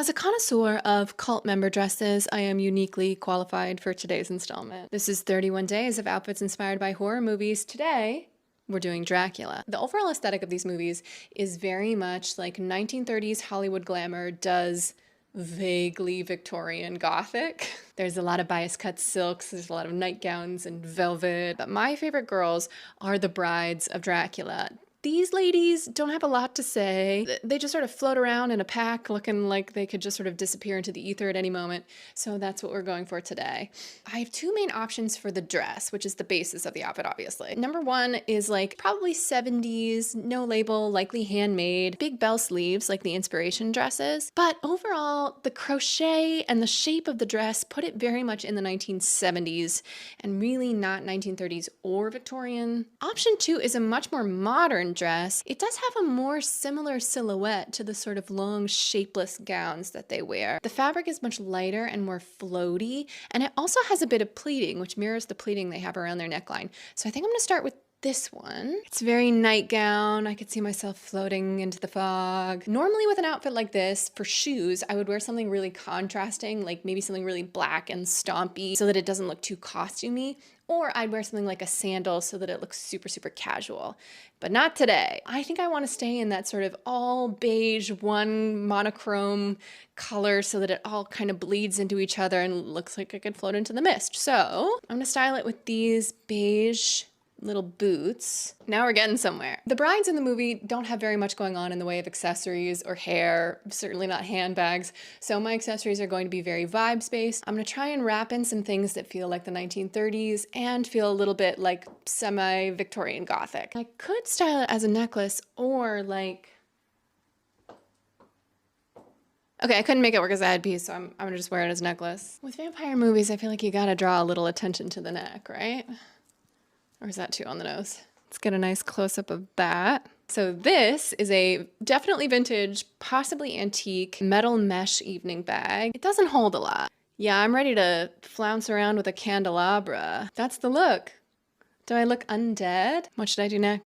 As a connoisseur of cult member dresses, I am uniquely qualified for today's installment. This is 31 days of outfits inspired by horror movies. Today, we're doing Dracula. The overall aesthetic of these movies is very much like 1930s Hollywood glamour does vaguely Victorian Gothic. There's a lot of bias cut silks, there's a lot of nightgowns and velvet, but my favorite girls are the brides of Dracula. These ladies don't have a lot to say. They just sort of float around in a pack looking like they could just sort of disappear into the ether at any moment. So that's what we're going for today. I have two main options for the dress, which is the basis of the outfit, obviously. Number one is like probably 70s, no label, likely handmade, big bell sleeves like the inspiration dresses. But overall, the crochet and the shape of the dress put it very much in the 1970s and really not 1930s or Victorian. Option two is a much more modern dress. It does have a more similar silhouette to the sort of long shapeless gowns that they wear. The fabric is much lighter and more floaty, and it also has a bit of pleating, which mirrors the pleating they have around their neckline. So I think I'm gonna start with this one. It's very nightgown. I could see myself floating into the fog. Normally with an outfit like this, for shoes, I would wear something really contrasting, like maybe something really black and stompy so that it doesn't look too costumey. Or I'd wear something like a sandal so that it looks super, super casual. But not today. I think I want to stay in that sort of all beige, one monochrome color so that it all kind of bleeds into each other and looks like it could float into the mist. So I'm going to style it with these beige little boots. Now we're getting somewhere. The brides in the movie don't have very much going on in the way of accessories or hair, certainly not handbags, so my accessories are going to be very vibes-based. I'm gonna try and wrap in some things that feel like the 1930s and feel a little bit like semi-Victorian Gothic. I could style it as a necklace or like... Okay, I couldn't make it work as a headpiece, so I'm gonna just wear it as a necklace. With vampire movies, I feel like you gotta draw a little attention to the neck, right? Or is that too on the nose? Let's get a nice close-up of that. So this is a definitely vintage, possibly antique, metal mesh evening bag. It doesn't hold a lot. Yeah, I'm ready to flounce around with a candelabra. That's the look. Do I look undead? What should I do next?